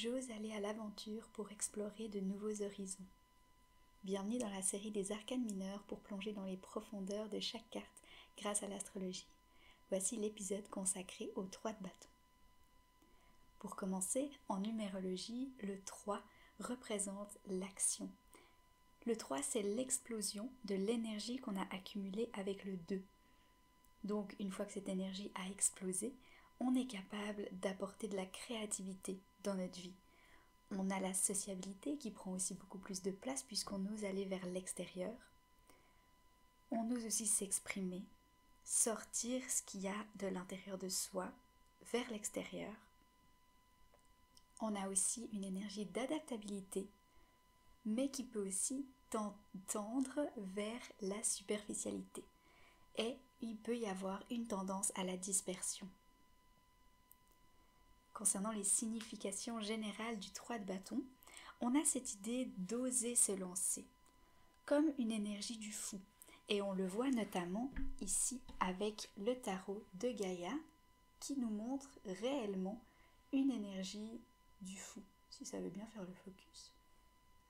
j'ose aller à l'aventure pour explorer de nouveaux horizons. Bienvenue dans la série des arcanes mineurs pour plonger dans les profondeurs de chaque carte grâce à l'astrologie. Voici l'épisode consacré aux 3 de bâton. Pour commencer, en numérologie, le 3 représente l'action. Le 3, c'est l'explosion de l'énergie qu'on a accumulée avec le 2. Donc, une fois que cette énergie a explosé, on est capable d'apporter de la créativité dans notre vie. On a la sociabilité qui prend aussi beaucoup plus de place puisqu'on ose aller vers l'extérieur. On ose aussi s'exprimer, sortir ce qu'il y a de l'intérieur de soi vers l'extérieur. On a aussi une énergie d'adaptabilité, mais qui peut aussi tendre vers la superficialité. Et il peut y avoir une tendance à la dispersion. Concernant les significations générales du 3 de bâton, on a cette idée d'oser se lancer, comme une énergie du fou. Et on le voit notamment ici avec le tarot de Gaïa, qui nous montre réellement une énergie du fou. Si ça veut bien faire le focus.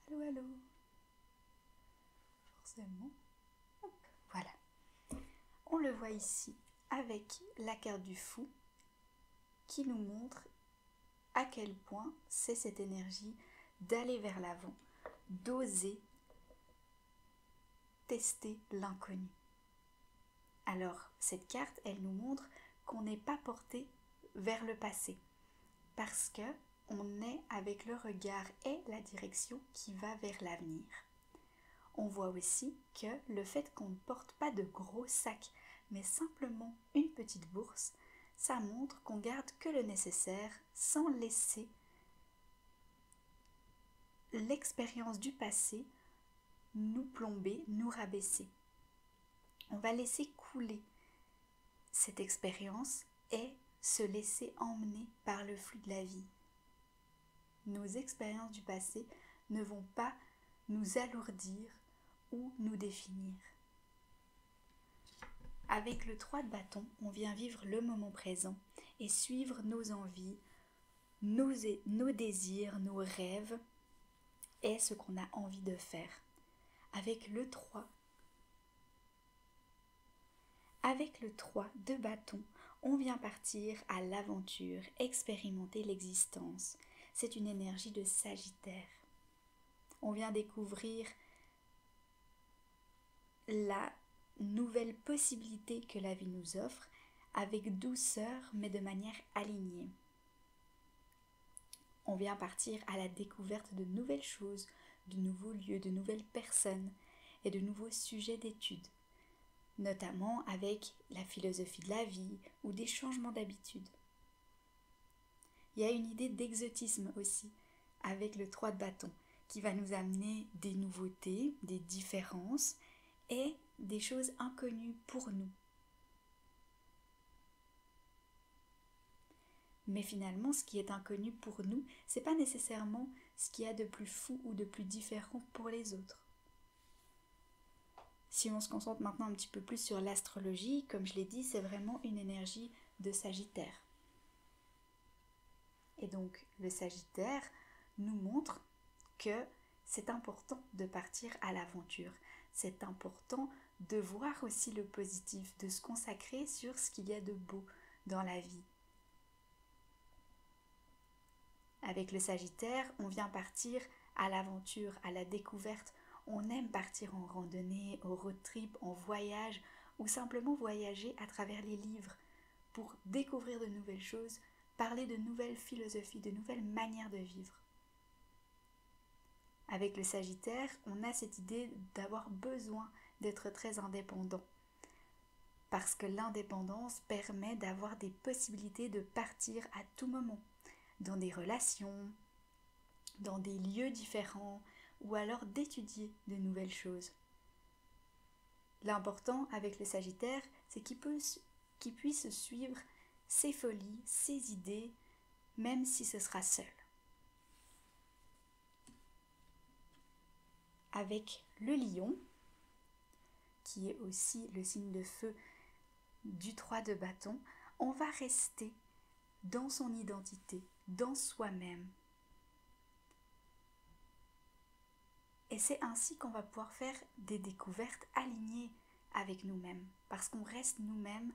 Allô, allô. Forcément. Hop, voilà. On le voit ici avec la carte du fou, qui nous montre à quel point c'est cette énergie d'aller vers l'avant, d'oser tester l'inconnu. Alors, cette carte, elle nous montre qu'on n'est pas porté vers le passé, parce que on est avec le regard et la direction qui va vers l'avenir. On voit aussi que le fait qu'on ne porte pas de gros sacs, mais simplement une petite bourse, ça montre qu'on garde que le nécessaire sans laisser l'expérience du passé nous plomber, nous rabaisser. On va laisser couler cette expérience et se laisser emmener par le flux de la vie. Nos expériences du passé ne vont pas nous alourdir ou nous définir. Avec le 3 de bâton, on vient vivre le moment présent et suivre nos envies, nos désirs, nos rêves et ce qu'on a envie de faire. Avec le 3 de bâton, on vient partir à l'aventure, expérimenter l'existence. C'est une énergie de Sagittaire. On vient découvrir la nouvelle possibilité que la vie nous offre avec douceur mais de manière alignée. On vient partir à la découverte de nouvelles choses, de nouveaux lieux, de nouvelles personnes et de nouveaux sujets d'études, notamment avec la philosophie de la vie ou des changements d'habitude. Il y a une idée d'exotisme aussi avec le 3 de bâton qui va nous amener des nouveautés, des différences et des choses inconnues pour nous. Mais finalement, ce qui est inconnu pour nous, c'est pas nécessairement ce qu'il y a de plus fou ou de plus différent pour les autres. Si on se concentre maintenant un petit peu plus sur l'astrologie, comme je l'ai dit, c'est vraiment une énergie de Sagittaire. Et donc, le Sagittaire nous montre que c'est important de partir à l'aventure. C'est important de voir aussi le positif, de se consacrer sur ce qu'il y a de beau dans la vie. Avec le Sagittaire, on vient partir à l'aventure, à la découverte. On aime partir en randonnée, au road trip, en voyage ou simplement voyager à travers les livres pour découvrir de nouvelles choses, parler de nouvelles philosophies, de nouvelles manières de vivre. Avec le Sagittaire, on a cette idée d'avoir besoin d'être très indépendant. Parce que l'indépendance permet d'avoir des possibilités de partir à tout moment, dans des relations, dans des lieux différents, ou alors d'étudier de nouvelles choses. L'important avec le Sagittaire, c'est qu'il puisse suivre ses folies, ses idées, même si ce sera seul. Avec le Lion, qui est aussi le signe de feu du 3 de bâton, on va rester dans son identité, dans soi-même. Et c'est ainsi qu'on va pouvoir faire des découvertes alignées avec nous-mêmes, parce qu'on reste nous-mêmes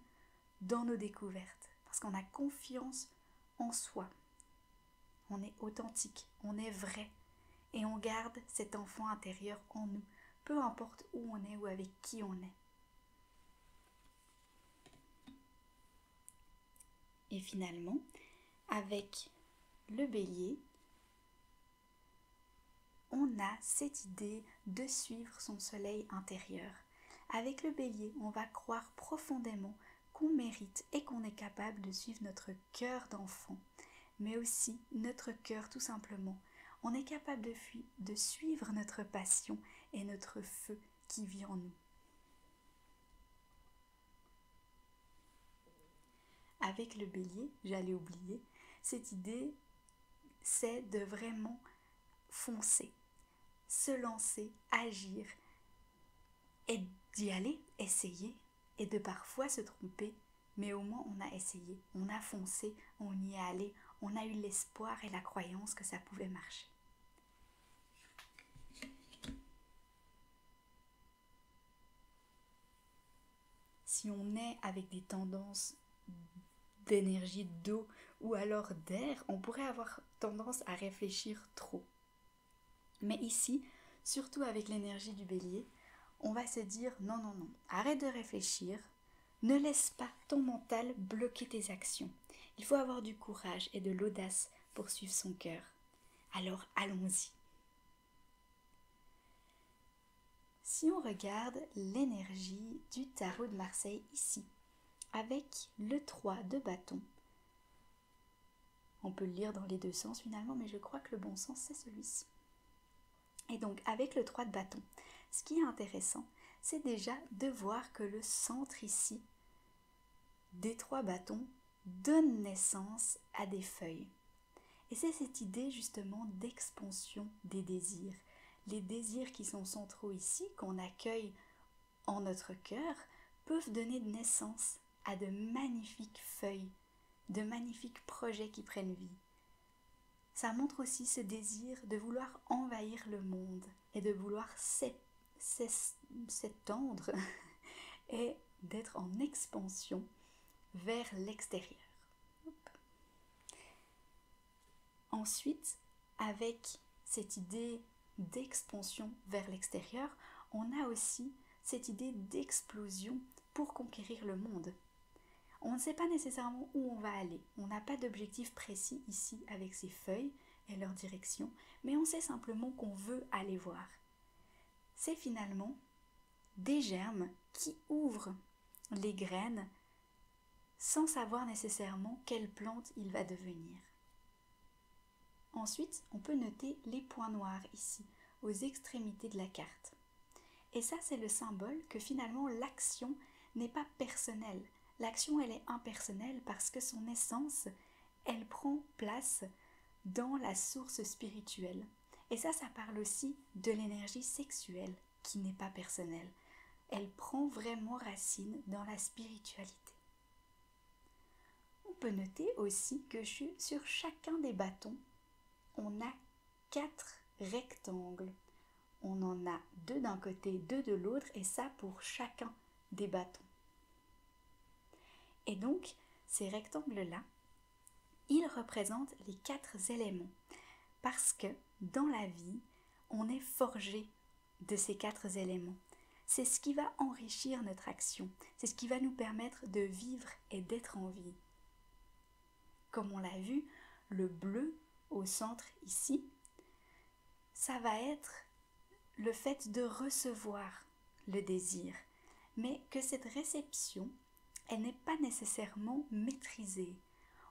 dans nos découvertes, parce qu'on a confiance en soi. On est authentique, on est vrai, et on garde cet enfant intérieur en nous, peu importe où on est ou avec qui on est. Et finalement, avec le Bélier, on a cette idée de suivre son soleil intérieur. Avec le Bélier, on va croire profondément qu'on mérite et qu'on est capable de suivre notre cœur d'enfant, mais aussi notre cœur tout simplement. On est capable de suivre notre passion et notre feu qui vit en nous. Avec le Bélier, j'allais oublier, cette idée, c'est de vraiment foncer, se lancer, agir et d'y aller, essayer et de parfois se tromper, mais au moins on a essayé, on a foncé, on y est allé, on a eu l'espoir et la croyance que ça pouvait marcher. Si on est avec des tendances d'énergie d'eau ou alors d'air, on pourrait avoir tendance à réfléchir trop. Mais ici, surtout avec l'énergie du Bélier, on va se dire non, non, non, arrête de réfléchir, ne laisse pas ton mental bloquer tes actions. Il faut avoir du courage et de l'audace pour suivre son cœur. Alors allons-y. Si on regarde l'énergie du tarot de Marseille ici, avec le 3 de bâton, on peut le lire dans les deux sens finalement, mais je crois que le bon sens c'est celui-ci. Et donc avec le 3 de bâton, ce qui est intéressant, c'est déjà de voir que le centre ici des 3 bâtons donne naissance à des feuilles. Et c'est cette idée justement d'expansion des désirs. Les désirs qui sont centraux ici, qu'on accueille en notre cœur, peuvent donner naissance à de magnifiques feuilles, de magnifiques projets qui prennent vie. Ça montre aussi ce désir de vouloir envahir le monde et de vouloir s'étendre et d'être en expansion vers l'extérieur. Ensuite, avec cette idée d'expansion vers l'extérieur, on a aussi cette idée d'explosion pour conquérir le monde. On ne sait pas nécessairement où on va aller, on n'a pas d'objectif précis ici avec ces feuilles et leur direction, mais on sait simplement qu'on veut aller voir. C'est finalement des germes qui ouvrent les graines sans savoir nécessairement quelle plante il va devenir. Ensuite, on peut noter les points noirs ici, aux extrémités de la carte. Et ça, c'est le symbole que finalement l'action n'est pas personnelle. L'action, elle est impersonnelle parce que son essence, elle prend place dans la source spirituelle. Et ça parle aussi de l'énergie sexuelle qui n'est pas personnelle. Elle prend vraiment racine dans la spiritualité. On peut noter aussi que sur chacun des bâtons, on a 4 rectangles. On en a 2 d'un côté, 2 de l'autre, et ça pour chacun des bâtons. Et donc, ces rectangles-là, ils représentent les 4 éléments. Parce que dans la vie, on est forgé de ces 4 éléments. C'est ce qui va enrichir notre action. C'est ce qui va nous permettre de vivre et d'être en vie. Comme on l'a vu, le bleu au centre ici, ça va être le fait de recevoir le désir, mais que cette réception, elle n'est pas nécessairement maîtrisée.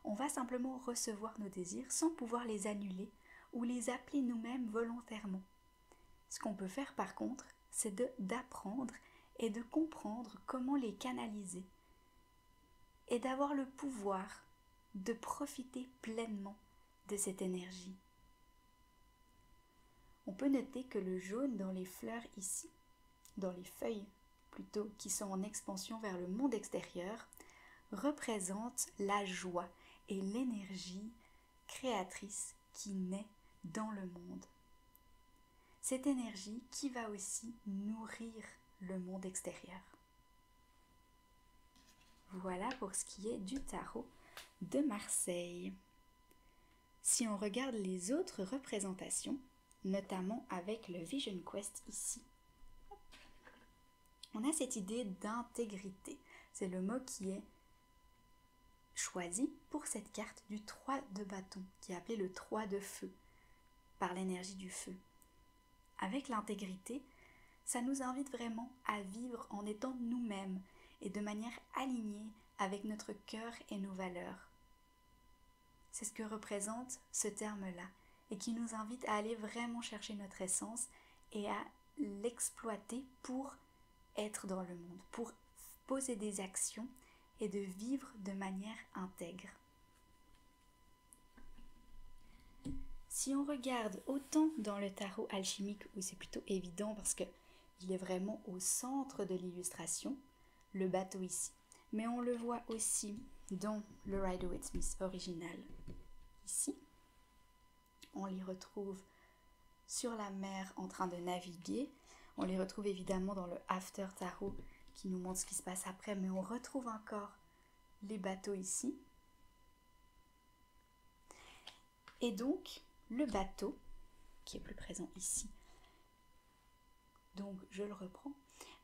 On va simplement recevoir nos désirs sans pouvoir les annuler ou les appeler nous-mêmes volontairement. Ce qu'on peut faire par contre, c'est d'apprendre et de comprendre comment les canaliser et d'avoir le pouvoir de profiter pleinement de cette énergie. On peut noter que le jaune dans les fleurs ici, dans les feuilles plutôt qui sont en expansion vers le monde extérieur, représente la joie et l'énergie créatrice qui naît dans le monde. cette énergie qui va aussi nourrir le monde extérieur. Voilà pour ce qui est du tarot de Marseille. Si on regarde les autres représentations, notamment avec le Vision Quest ici, on a cette idée d'intégrité. C'est le mot qui est choisi pour cette carte du 3 de bâton, qui est appelé le 3 de feu, par l'énergie du feu. Avec l'intégrité, ça nous invite vraiment à vivre en étant nous-mêmes et de manière alignée avec notre cœur et nos valeurs. C'est ce que représente ce terme-là et qui nous invite à aller vraiment chercher notre essence et à l'exploiter pour être dans le monde, pour poser des actions et de vivre de manière intègre. Si on regarde autant dans le tarot alchimique, où c'est plutôt évident parce qu'il est vraiment au centre de l'illustration, le bateau ici, mais on le voit aussi dans le Rider-Waite-Smith original. Ici, on les retrouve sur la mer en train de naviguer. On les retrouve évidemment dans le After Tarot qui nous montre ce qui se passe après, mais on retrouve encore les bateaux ici. Et donc, le bateau, qui est plus présent ici, donc je le reprends,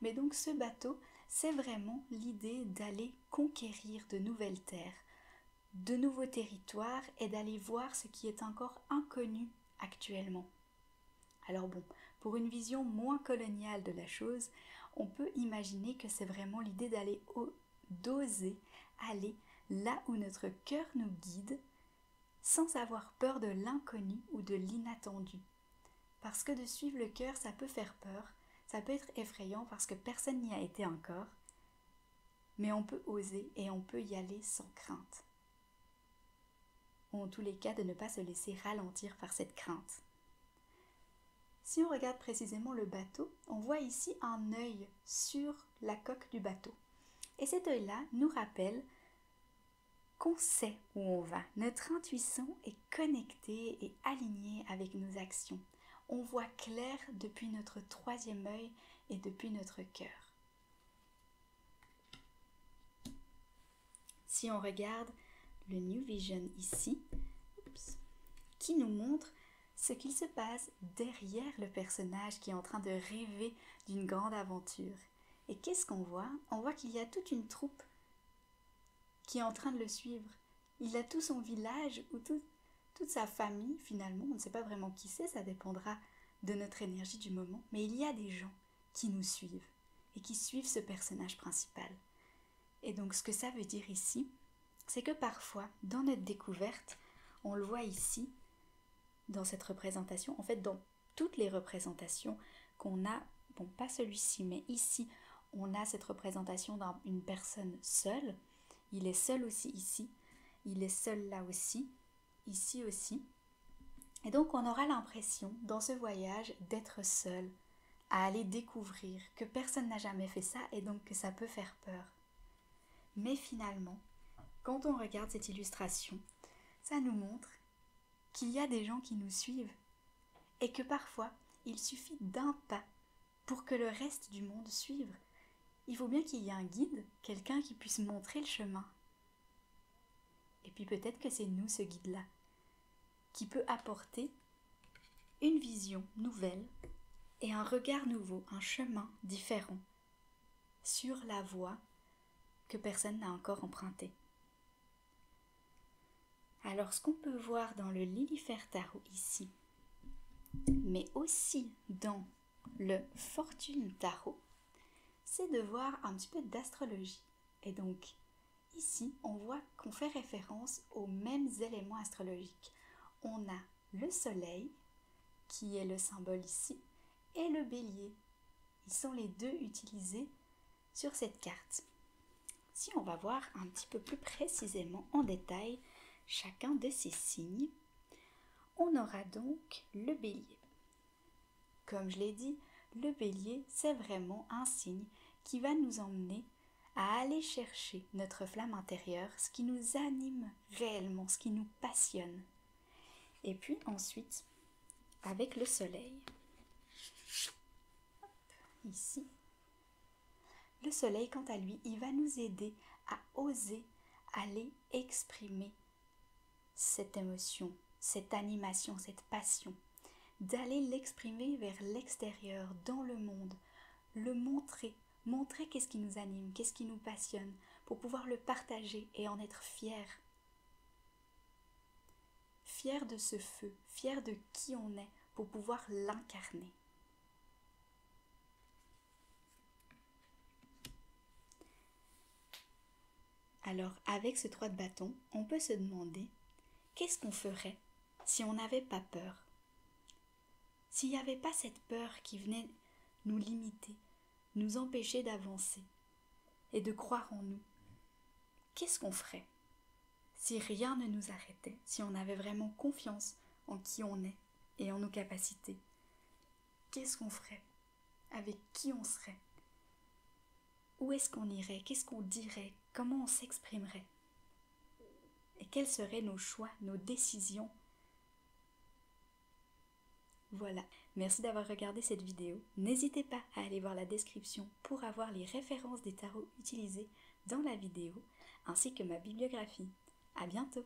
mais donc ce bateau, c'est vraiment l'idée d'aller conquérir de nouvelles terres, de nouveaux territoires et d'aller voir ce qui est encore inconnu actuellement. Alors bon, pour une vision moins coloniale de la chose, on peut imaginer que c'est vraiment l'idée d'oser aller là où notre cœur nous guide, sans avoir peur de l'inconnu ou de l'inattendu. Parce que de suivre le cœur, ça peut faire peur, ça peut être effrayant parce que personne n'y a été encore, mais on peut oser et on peut y aller sans crainte. Ou en tous les cas, de ne pas se laisser ralentir par cette crainte. Si on regarde précisément le bateau, on voit ici un œil sur la coque du bateau. Et cet œil-là nous rappelle qu'on sait où on va. Notre intuition est connectée et alignée avec nos actions. On voit clair depuis notre troisième œil et depuis notre cœur. Si on regarde le New Vision ici, qui nous montre ce qu'il se passe derrière le personnage qui est en train de rêver d'une grande aventure. Et qu'est-ce qu'on voit? On voit qu'il y a toute une troupe qui est en train de le suivre. Il a tout son village ou toute sa famille finalement. On ne sait pas vraiment qui c'est, ça dépendra de notre énergie du moment. Mais il y a des gens qui nous suivent et qui suivent ce personnage principal. Et donc ce que ça veut dire ici, c'est que parfois, dans notre découverte, on le voit ici, dans cette représentation, en fait dans toutes les représentations qu'on a, bon pas celui-ci, mais ici, on a cette représentation d'une personne seule. Il est seul aussi ici, il est seul là aussi, ici aussi. Et donc on aura l'impression, dans ce voyage, d'être seul, à aller découvrir que personne n'a jamais fait ça et donc que ça peut faire peur. Mais finalement, quand on regarde cette illustration, ça nous montre qu'il y a des gens qui nous suivent et que parfois, il suffit d'un pas pour que le reste du monde suive. Il faut bien qu'il y ait un guide, quelqu'un qui puisse montrer le chemin. Et puis peut-être que c'est nous, ce guide-là, qui peut apporter une vision nouvelle et un regard nouveau, un chemin différent sur la voie que personne n'a encore empruntée. Alors ce qu'on peut voir dans le Lilifer Tarot ici, mais aussi dans le Fortune Tarot, c'est de voir un petit peu d'astrologie. Et donc ici, on voit qu'on fait référence aux mêmes éléments astrologiques. On a le soleil, qui est le symbole ici, et le bélier. Ils sont les deux utilisés sur cette carte. Si on va voir un petit peu plus précisément en détail chacun de ces signes, on aura donc le bélier. Comme je l'ai dit, le bélier, c'est vraiment un signe qui va nous emmener à aller chercher notre flamme intérieure, ce qui nous anime réellement, ce qui nous passionne. Et puis ensuite, avec le soleil, ici. Le soleil, quant à lui, il va nous aider à oser aller exprimer cette émotion, cette animation, cette passion, d'aller l'exprimer vers l'extérieur, dans le monde, le montrer qu'est-ce qui nous anime, qu'est-ce qui nous passionne, pour pouvoir le partager et en être fier. Fier de ce feu, fier de qui on est, pour pouvoir l'incarner. Alors, avec ce 3 de bâton, on peut se demander, qu'est-ce qu'on ferait si on n'avait pas peur? S'il n'y avait pas cette peur qui venait nous limiter, nous empêcher d'avancer et de croire en nous, qu'est-ce qu'on ferait si rien ne nous arrêtait, si on avait vraiment confiance en qui on est et en nos capacités? Qu'est-ce qu'on ferait? Avec qui on serait? Où est-ce qu'on irait? Qu'est-ce qu'on dirait? Comment on s'exprimerait? Et quels seraient nos choix, nos décisions? Voilà, merci d'avoir regardé cette vidéo. N'hésitez pas à aller voir la description pour avoir les références des tarots utilisés dans la vidéo, ainsi que ma bibliographie. À bientôt!